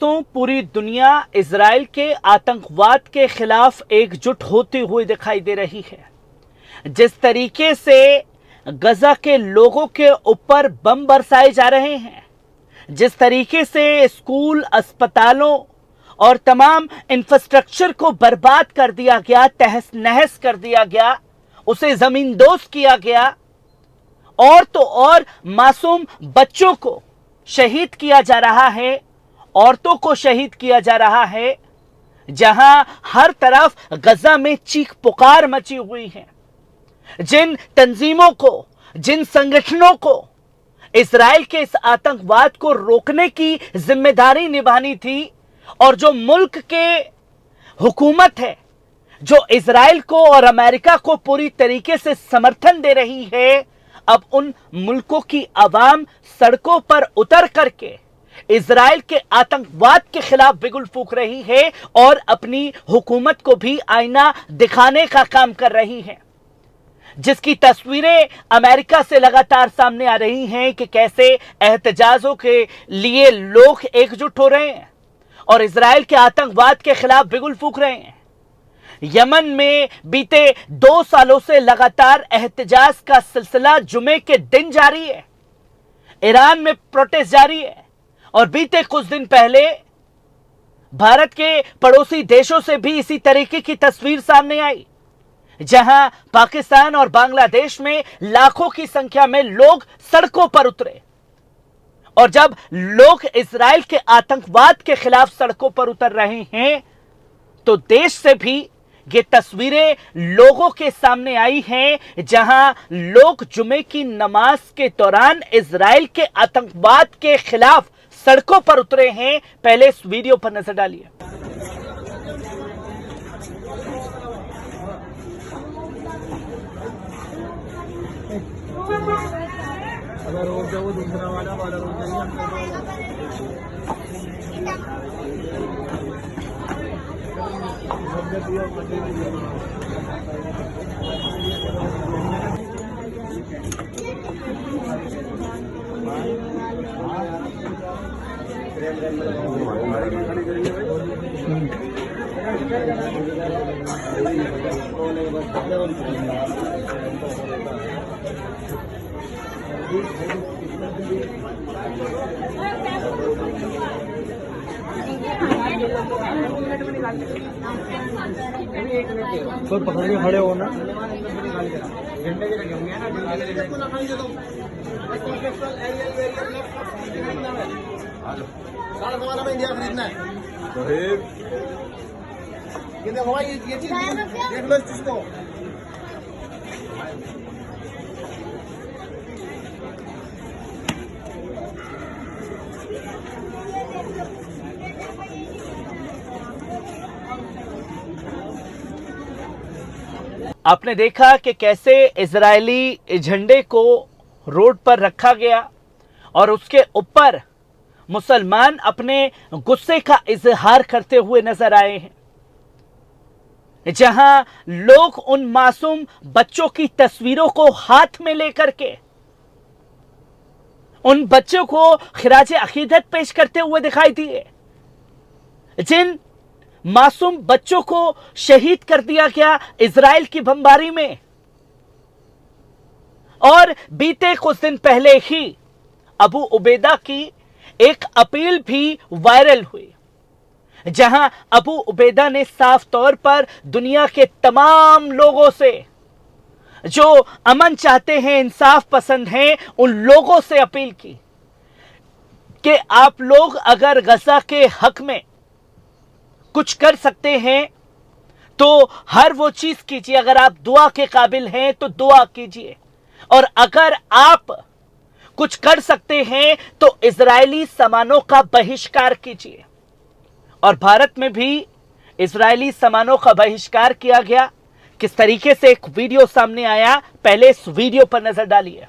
दोस्तों, पूरी दुनिया इजराइल के आतंकवाद के खिलाफ एकजुट होती हुई दिखाई दे रही है। जिस तरीके से गजा के लोगों के ऊपर बम बरसाए जा रहे हैं, जिस तरीके से स्कूल, अस्पतालों और तमाम इंफ्रास्ट्रक्चर को बर्बाद कर दिया गया, तहस नहस कर दिया गया, उसे जमींदोज किया गया, और तो और मासूम बच्चों को शहीद किया जा रहा है, औरतों को शहीद किया जा रहा है, जहां हर तरफ गजा में चीख पुकार मची हुई है। जिन तंजीमों को, जिन संगठनों को इजराइल के इस आतंकवाद को रोकने की जिम्मेदारी निभानी थी, और जो मुल्क के हुकूमत है, जो इजराइल को और अमेरिका को पूरी तरीके से समर्थन दे रही है, अब उन मुल्कों की आवाम सड़कों पर उतर करके इजराइल के आतंकवाद के खिलाफ बिगुल फूंक रही है और अपनी हुकूमत को भी आईना दिखाने का काम कर रही है। जिसकी तस्वीरें अमेरिका से लगातार सामने आ रही हैं कि कैसे एहतजाजों के लिए लोग एकजुट हो रहे हैं और इजराइल के आतंकवाद के खिलाफ बिगुल फूंक रहे हैं। यमन में बीते 2 सालों से लगातार एहतजाज का सिलसिला जुमे के दिन जारी है। ईरान में प्रोटेस्ट जारी है और बीते कुछ दिन पहले भारत के पड़ोसी देशों से भी इसी तरीके की तस्वीर सामने आई, जहां पाकिस्तान और बांग्लादेश में लाखों की संख्या में लोग सड़कों पर उतरे। और जब लोग इजराइल के आतंकवाद के खिलाफ सड़कों पर उतर रहे हैं, तो देश से भी ये तस्वीरें लोगों के सामने आई हैं, जहां लोग जुमे की नमाज के दौरान इजराइल के आतंकवाद के खिलाफ सड़कों पर उतरे हैं। पहले इस वीडियो पर नजर डालिए। अगर रोड जाओ दूसरा वाला रोड तो पकड़ के खड़े हो ना, झंडे के लगे होंगे ना, इंडिया खरीदना है। ये चीज देख लो इस चीज को। आपने देखा कि कैसे इजरायली झंडे को रोड पर रखा गया और उसके ऊपर मुसलमान अपने गुस्से का इजहार करते हुए नजर आए हैं, जहां लोग उन मासूम बच्चों की तस्वीरों को हाथ में लेकर के उन बच्चों को खिराजे अकीदत पेश करते हुए दिखाई दिए। जिन मासूम बच्चों को शहीद कर दिया गया इजराइल की बमबारी में। और बीते कुछ दिन पहले ही अबू उबैदा की एक अपील भी वायरल हुई, जहां अबू उबैदा ने साफ तौर पर दुनिया के तमाम लोगों से, जो अमन चाहते हैं, इंसाफ पसंद हैं, उन लोगों से अपील की कि आप लोग अगर गजा के हक में कुछ कर सकते हैं तो हर वो चीज कीजिए। अगर आप दुआ के काबिल हैं तो दुआ कीजिए, और अगर आप कुछ कर सकते हैं तो इजरायली सामानों का बहिष्कार कीजिए। और भारत में भी इजरायली सामानों का बहिष्कार किया गया। किस तरीके से एक वीडियो सामने आया, पहले इस वीडियो पर नजर डालिए।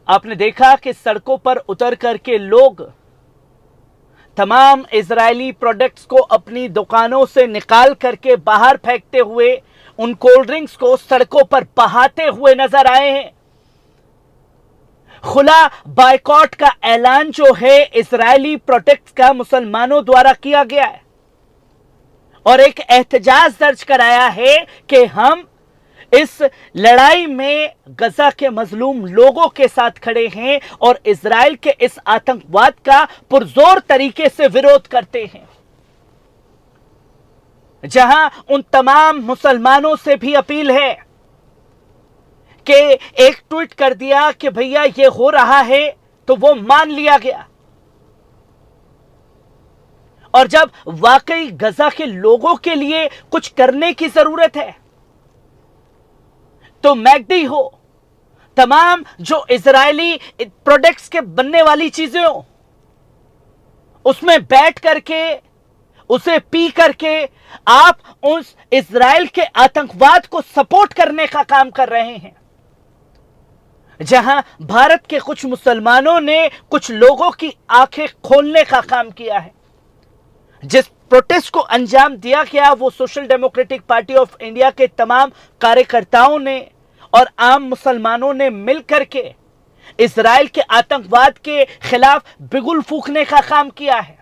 आपने देखा कि सड़कों पर उतर करके लोग तमाम इजरायली प्रोडक्ट्स को अपनी दुकानों से निकाल करके बाहर फेंकते हुए उन कोल्ड ड्रिंक्स को सड़कों पर बहाते हुए नजर आए हैं। खुला बायकॉट का ऐलान जो है इजरायली प्रोडक्ट्स का मुसलमानों द्वारा किया गया है और एक एहतजाज दर्ज कराया है कि हम इस लड़ाई में गजा के मजलूम लोगों के साथ खड़े हैं और इजराइल के इस आतंकवाद का पुरजोर तरीके से विरोध करते हैं। जहां उन तमाम मुसलमानों से भी अपील है कि एक ट्वीट कर दिया कि भैया ये हो रहा है तो वो मान लिया गया, और जब वाकई गजा के लोगों के लिए कुछ करने की जरूरत है तो मैकडी हो, तमाम जो इजरायली प्रोडक्ट्स के बनने वाली चीजें हो, उसमें बैठ करके उसे पी करके आप उस इजराइल के आतंकवाद को सपोर्ट करने का काम कर रहे हैं। जहां भारत के कुछ मुसलमानों ने कुछ लोगों की आंखें खोलने का काम किया है। जिस प्रोटेस्ट को अंजाम दिया गया वो social democratic party of India के तमाम कार्यकर्ताओं ने और आम मुसलमानों ने मिलकर के इजराइल के आतंकवाद के खिलाफ बिगुल फूंकने का काम किया है,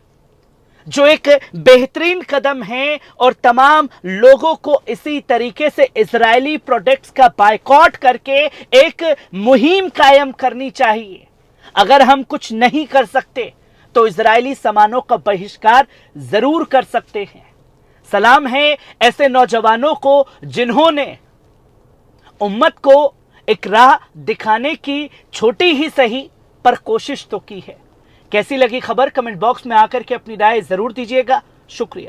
जो एक बेहतरीन कदम है। और तमाम लोगों को इसी तरीके से इजरायली प्रोडक्ट्स का बायकॉट करके एक मुहिम कायम करनी चाहिए। अगर हम कुछ नहीं कर सकते तो इजरायली सामानों का बहिष्कार जरूर कर सकते हैं। सलाम है ऐसे नौजवानों को जिन्होंने उम्मत को एक राह दिखाने की छोटी ही सही पर कोशिश तो की है। कैसी लगी खबर कमेंट बॉक्स में आकर के अपनी राय जरूर दीजिएगा। शुक्रिया।